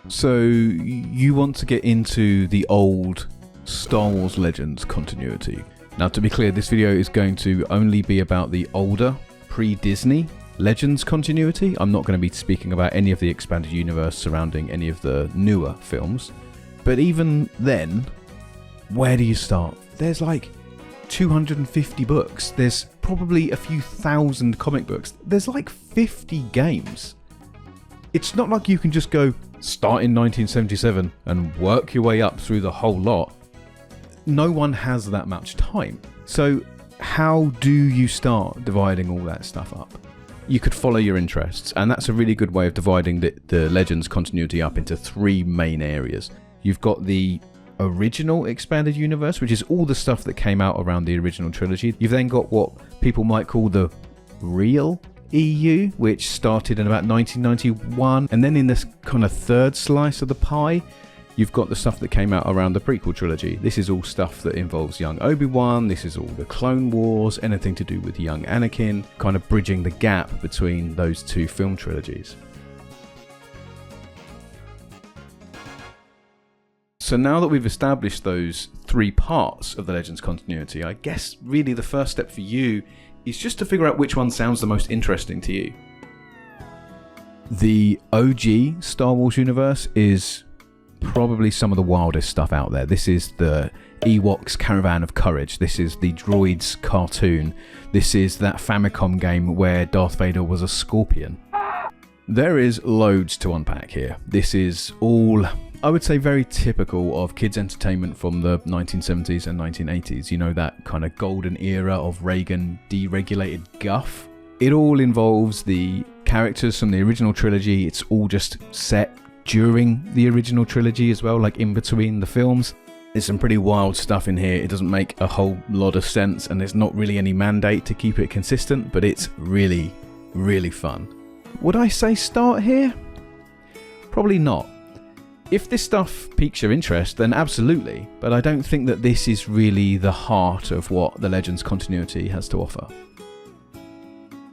So you want to get into the old Star Wars Legends continuity. Now, to be clear, this video is going to only be about the older, pre-Disney Legends continuity. I'm not going to be speaking about any of the expanded universe surrounding any of the newer films. But even then, where do you start? There's like 250 books. There's probably a few thousand comic books. There's like 50 games. It's not like you can just go start in 1977 and work your way up through the whole lot. No one has that much time. So how do you start dividing all that stuff up? You could follow your interests, and that's a really good way of dividing the Legends continuity up into three main areas. You've got the original expanded universe, which is all the stuff that came out around the original trilogy. You've then got what people might call the real EU, which started in about 1991, and then in this kind of third slice of the pie, you've got the stuff that came out around the prequel trilogy. This is all stuff that involves young Obi-Wan, this is all the Clone Wars, anything to do with young Anakin, kind of bridging the gap between those two film trilogies. So now that we've established those three parts of the Legends continuity, I guess really the first step for you is just to figure out which one sounds the most interesting to you. The OG Star Wars universe is probably some of the wildest stuff out there. This is the Ewoks Caravan of Courage. This is the Droids cartoon. This is that Famicom game where Darth Vader was a scorpion. There is loads to unpack here. This is all, I would say, very typical of kids' entertainment from the 1970s and 1980s. You know, that kind of golden era of Reagan deregulated guff. It all involves the characters from the original trilogy. It's all just set during the original trilogy as well, like in between the films. There's some pretty wild stuff in here. It doesn't make a whole lot of sense, and there's not really any mandate to keep it consistent, but it's really, really fun. Would I say start here? Probably not. If this stuff piques your interest, then absolutely, but I don't think that this is really the heart of what the Legends continuity has to offer.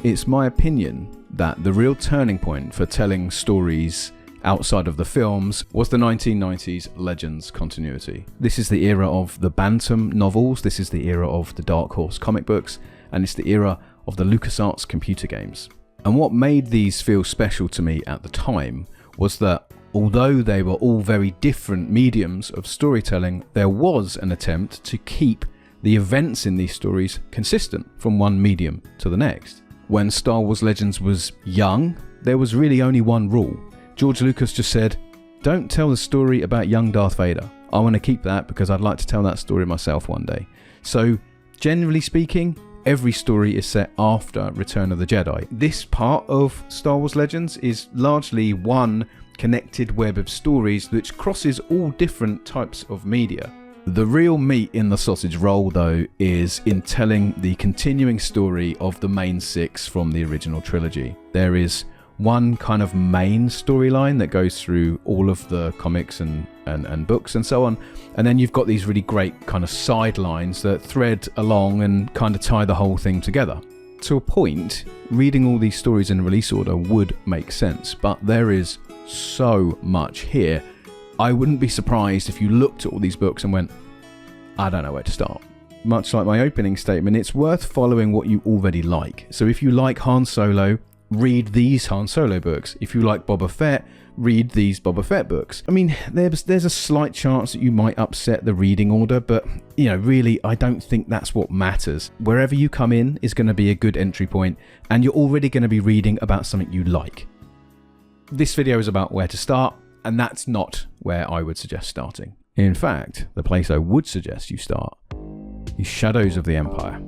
It's my opinion that the real turning point for telling stories outside of the films was the 1990s Legends continuity. This is the era of the Bantam novels, this is the era of the Dark Horse comic books, and it's the era of the LucasArts computer games. And what made these feel special to me at the time was that although they were all very different mediums of storytelling, there was an attempt to keep the events in these stories consistent from one medium to the next. When Star Wars Legends was young, there was really only one rule. George Lucas just said, don't tell the story about young Darth Vader. I want to keep that because I'd like to tell that story myself one day. So, generally speaking, every story is set after Return of the Jedi. This part of Star Wars Legends is largely one connected web of stories which crosses all different types of media. The real meat in the sausage roll, though, is in telling the continuing story of the main six from the original trilogy. There is one kind of main storyline that goes through all of the comics and books and so on, and then you've got these really great kind of sidelines that thread along and kind of tie the whole thing together. To a point, reading all these stories in release order would make sense, but there is so much here. I wouldn't be surprised if you looked at all these books and went, I don't know where to start. Much like my opening statement, it's worth following what you already like. So if you like Han Solo, read these Han Solo books. If you like Boba Fett, read these Boba Fett books. I mean, there's a slight chance that you might upset the reading order, but, you know, really, I don't think that's what matters. Wherever you come in is going to be a good entry point, and you're already going to be reading about something you like. This video is about where to start, and that's not where I would suggest starting. In fact, the place I would suggest you start is Shadows of the Empire.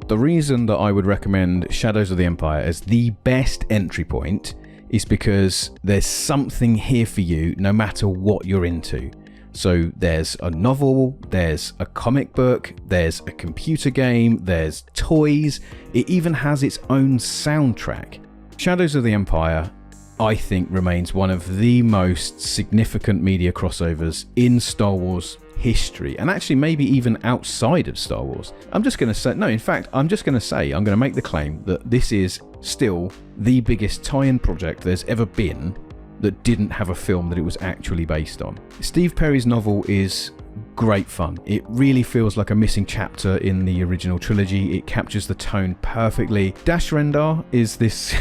The reason that I would recommend Shadows of the Empire as the best entry point is because there's something here for you no matter what you're into. So there's a novel, there's a comic book, there's a computer game, there's toys, it even has its own soundtrack. Shadows of the Empire, I think, remains one of the most significant media crossovers in Star Wars history, and actually maybe even outside of Star Wars. I'm just going to say, no, in fact, I'm going to make the claim that this is still the biggest tie-in project there's ever been that didn't have a film that it was actually based on. Steve Perry's novel is great fun. It really feels like a missing chapter in the original trilogy. It captures the tone perfectly. Dash Rendar is this...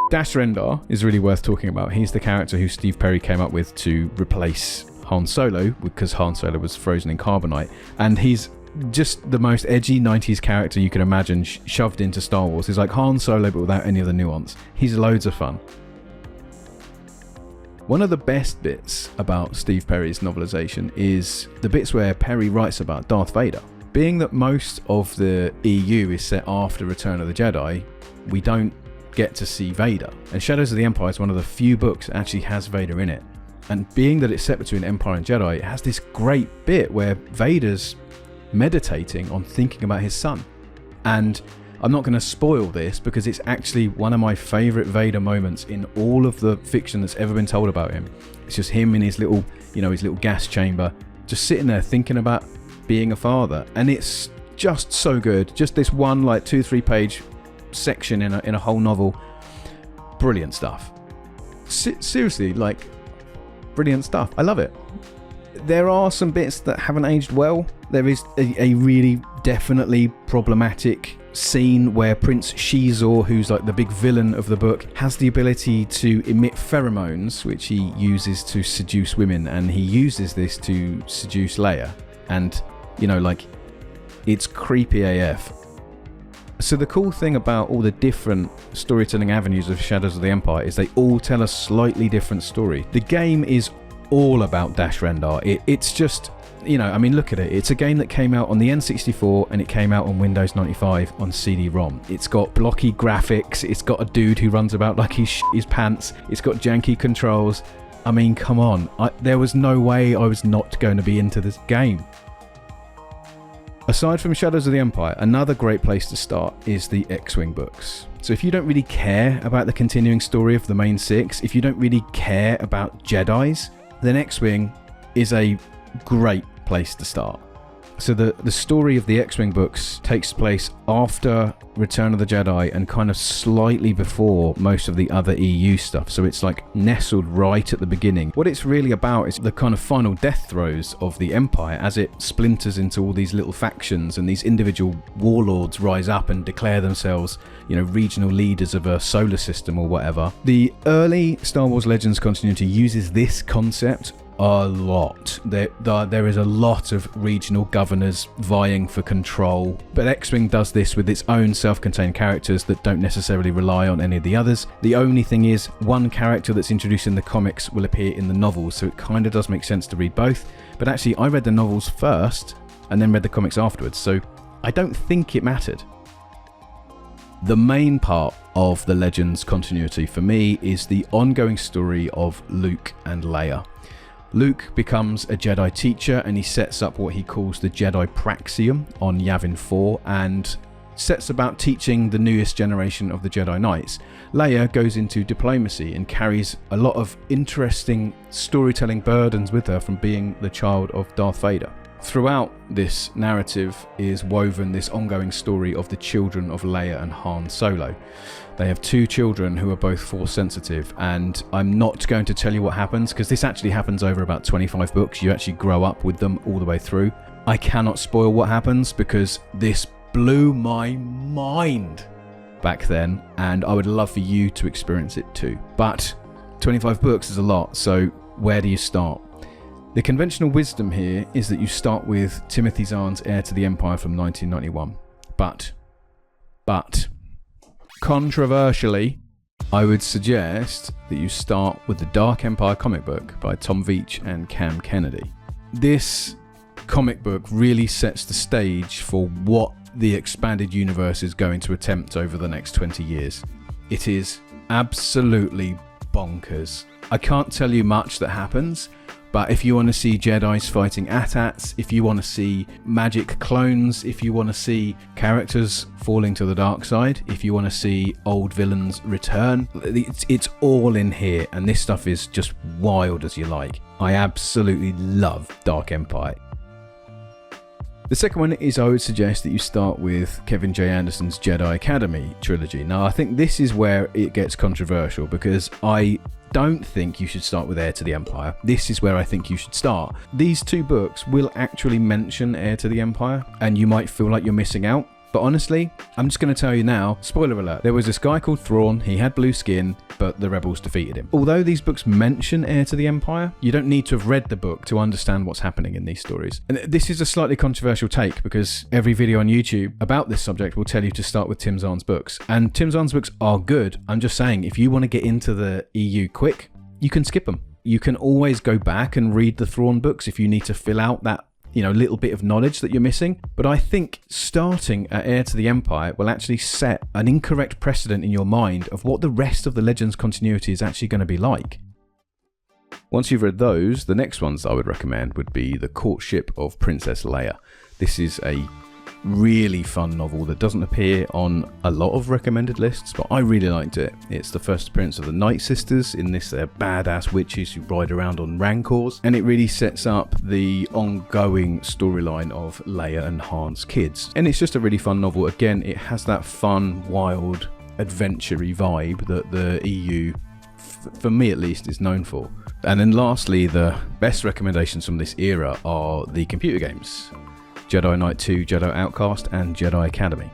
Dash Rendar is really worth talking about. He's the character who Steve Perry came up with to replace Han Solo, because Han Solo was frozen in carbonite, and he's just the most edgy 90s character you can imagine shoved into Star Wars. He's like Han Solo but without any of the nuance. He's loads of fun. One of the best bits about Steve Perry's novelization is the bits where Perry writes about Darth Vader. Being that most of the EU is set after Return of the Jedi, we don't get to see Vader. And Shadows of the Empire is one of the few books that actually has Vader in it. And being that it's set between Empire and Jedi, it has this great bit where Vader's meditating on thinking about his son. And I'm not going to spoil this because it's actually one of my favourite Vader moments in all of the fiction that's ever been told about him. It's just him in his little gas chamber, just sitting there thinking about being a father. And it's just so good. Just this one 2-3 page section in a whole novel. Brilliant stuff. Seriously, brilliant stuff. I love it. There are some bits that haven't aged well. There is a really definitely problematic scene where Prince Shizor, who's the big villain of the book, has the ability to emit pheromones, which he uses to seduce women, and he uses this to seduce Leia. And, it's creepy AF. So the cool thing about all the different storytelling avenues of Shadows of the Empire is they all tell a slightly different story. The game is all about Dash Rendar. It's just, look at it. It's a game that came out on the N64 and it came out on Windows 95 on CD-ROM. It's got blocky graphics. It's got a dude who runs about like he's his pants. It's got janky controls. Come on. There was no way I was not going to be into this game. Aside from Shadows of the Empire, another great place to start is the X-Wing books. So if you don't really care about the continuing story of the main six, if you don't really care about Jedis, then X-Wing is a great place to start. So the story of the X-Wing books takes place after Return of the Jedi and kind of slightly before most of the other EU stuff. So it's nestled right at the beginning. What it's really about is the kind of final death throes of the Empire as it splinters into all these little factions, and these individual warlords rise up and declare themselves, regional leaders of a solar system or whatever. The early Star Wars Legends continuity uses this concept a lot. There is a lot of regional governors vying for control, but X-Wing does this with its own self-contained characters that don't necessarily rely on any of the others. The only thing is, one character that's introduced in the comics will appear in the novels, so it kind of does make sense to read both. But actually, I read the novels first and then read the comics afterwards, so I don't think it mattered. The main part of the Legends continuity for me is the ongoing story of Luke and Leia. Luke becomes a Jedi teacher and he sets up what he calls the Jedi Praxium on Yavin 4 and sets about teaching the newest generation of the Jedi Knights. Leia goes into diplomacy and carries a lot of interesting storytelling burdens with her from being the child of Darth Vader. Throughout this narrative is woven this ongoing story of the children of Leia and Han Solo. They have two children who are both Force sensitive, and I'm not going to tell you what happens because this actually happens over about 25 books. You actually grow up with them all the way through. I cannot spoil what happens because this blew my mind back then, and I would love for you to experience it too. But 25 books is a lot, so where do you start? The conventional wisdom here is that you start with Timothy Zahn's Heir to the Empire from 1991. But, controversially, I would suggest that you start with the Dark Empire comic book by Tom Veitch and Cam Kennedy. This comic book really sets the stage for what the expanded universe is going to attempt over the next 20 years. It is absolutely bonkers. I can't tell you much that happens, but if you want to see Jedis fighting AT-ATs, if you want to see magic clones, if you want to see characters falling to the dark side, if you want to see old villains return, it's all in here, and this stuff is just wild as you like. I absolutely love Dark Empire. The second one is I would suggest that you start with Kevin J. Anderson's Jedi Academy trilogy. Now, I think this is where it gets controversial because I don't think you should start with Heir to the Empire. This is where I think you should start. These two books will actually mention Heir to the Empire, and you might feel like you're missing out. But honestly, I'm just going to tell you now, spoiler alert, there was this guy called Thrawn, he had blue skin, but the rebels defeated him. Although these books mention Heir to the Empire, you don't need to have read the book to understand what's happening in these stories. And this is a slightly controversial take because every video on YouTube about this subject will tell you to start with Tim Zahn's books. And Tim Zahn's books are good. I'm just saying, if you want to get into the EU quick, you can skip them. You can always go back and read the Thrawn books if you need to fill out that little bit of knowledge that you're missing. But I think starting at Heir to the Empire will actually set an incorrect precedent in your mind of what the rest of the Legends continuity is actually going to be like. Once you've read those, the next ones I would recommend would be The Courtship of Princess Leia. This is a really fun novel that doesn't appear on a lot of recommended lists, but I really liked it. It's the first appearance of the Night Sisters in this badass witches who ride around on rancors, and it really sets up the ongoing storyline of Leia and Han's kids. And it's just a really fun novel. Again, it has that fun, wild, adventure-y vibe that the EU, for me at least, is known for. And then lastly, the best recommendations from this era are the computer games. Jedi Knight 2, Jedi Outcast, and Jedi Academy.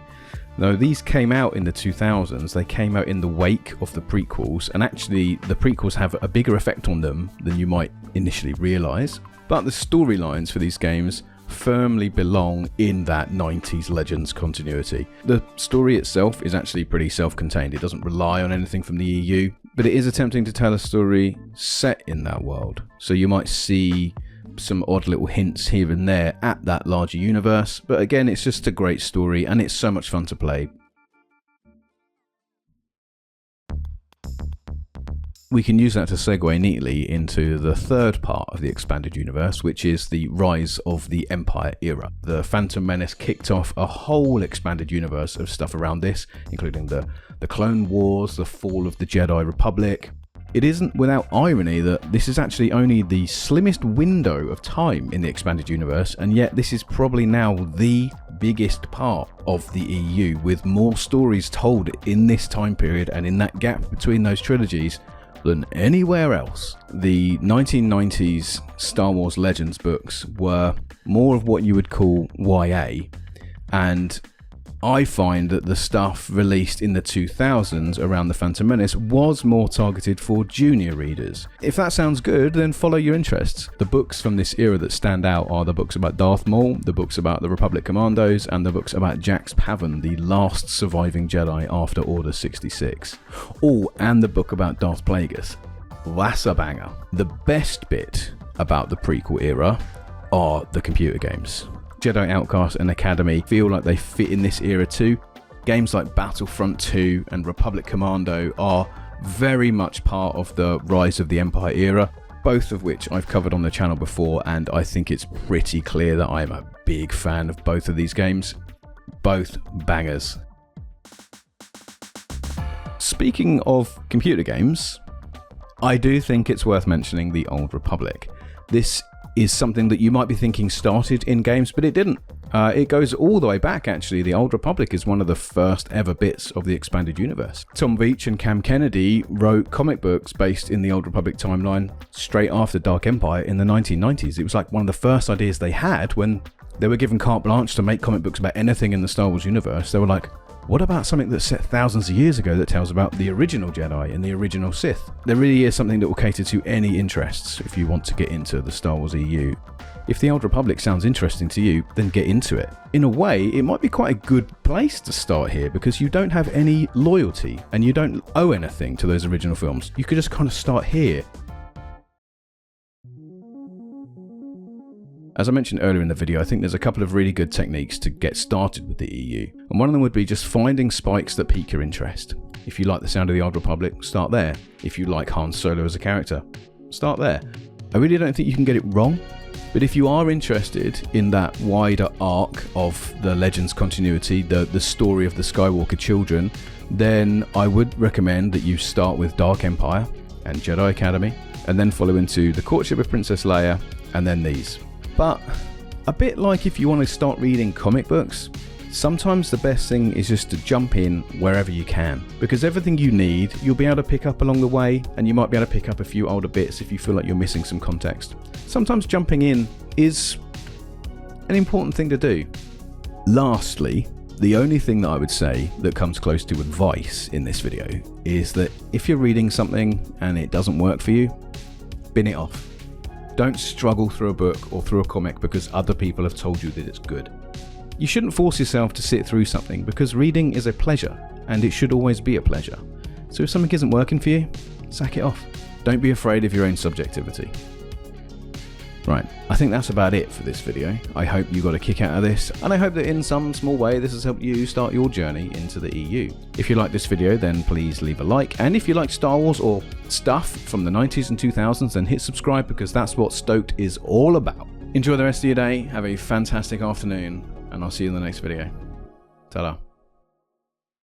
Now, these came out in the 2000s, they came out in the wake of the prequels, and actually the prequels have a bigger effect on them than you might initially realise. But the storylines for these games firmly belong in that 90s Legends continuity. The story itself is actually pretty self-contained, it doesn't rely on anything from the EU, but it is attempting to tell a story set in that world. So you might see some odd little hints here and there at that larger universe, but again, it's just a great story and it's so much fun to play. We can use that to segue neatly into the third part of the expanded universe, which is the rise of the Empire era. The Phantom Menace kicked off a whole expanded universe of stuff around this, including the Clone Wars, the fall of the Jedi Republic. It isn't without irony that this is actually only the slimmest window of time in the expanded universe, and yet this is probably now the biggest part of the EU, with more stories told in this time period and in that gap between those trilogies than anywhere else. The 1990s Star Wars Legends books were more of what you would call YA, and I find that the stuff released in the 2000s around the Phantom Menace was more targeted for junior readers. If that sounds good, then follow your interests. The books from this era that stand out are the books about Darth Maul, the books about the Republic Commandos, and the books about Jax Pavan, the last surviving Jedi after Order 66. Oh, and the book about Darth Plagueis. That's a banger. The best bit about the prequel era are the computer games. Jedi Outcast and Academy feel like they fit in this era too. Games like Battlefront 2 and Republic Commando are very much part of the rise of the Empire era, both of which I've covered on the channel before, and I think it's pretty clear that I am a big fan of both of these games. Both bangers. Speaking of computer games, I do think it's worth mentioning the Old Republic. This is something that you might be thinking started in games, but it didn't. It goes all the way back, actually. The Old Republic is one of the first ever bits of the expanded universe. Tom Veitch and Cam Kennedy wrote comic books based in the Old Republic timeline straight after Dark Empire in the 1990s. It was like one of the first ideas they had when they were given carte blanche to make comic books about anything in the Star Wars universe. They were like, what about something that's set thousands of years ago that tells about the original Jedi and the original Sith? There really is something that will cater to any interests if you want to get into the Star Wars EU. If the Old Republic sounds interesting to you, then get into it. In a way, it might be quite a good place to start here because you don't have any loyalty and you don't owe anything to those original films. You could just kind of start here. As I mentioned earlier in the video, I think there's a couple of really good techniques to get started with the EU. And one of them would be just finding spikes that pique your interest. If you like the sound of the Old Republic, start there. If you like Han Solo as a character, start there. I really don't think you can get it wrong. But if you are interested in that wider arc of the Legends continuity, the story of the Skywalker children, then I would recommend that you start with Dark Empire and Jedi Academy, and then follow into The Courtship of Princess Leia, and then these. But A bit like if you want to start reading comic books, sometimes the best thing is just to jump in wherever you can, because everything you need you'll be able to pick up along the way, and you might be able to pick up a few older bits if you feel like you're missing some context. Sometimes jumping in is an important thing to do. Lastly, the only thing that I would say that comes close to advice in this video is that if you're reading something and it doesn't work for you, bin it off. Don't struggle through a book or through a comic because other people have told you that it's good. You shouldn't force yourself to sit through something, because reading is a pleasure and it should always be a pleasure. So if something isn't working for you, sack it off. Don't be afraid of your own subjectivity. Right, I think that's about it for this video. I hope you got a kick out of this, and I hope that in some small way this has helped you start your journey into the EU. If you like this video, then please leave a like, and if you like Star Wars or stuff from the 90s and 2000s, then hit subscribe, because that's what Stoked is all about. Enjoy the rest of your day, have a fantastic afternoon, and I'll see you in the next video. Ta-da.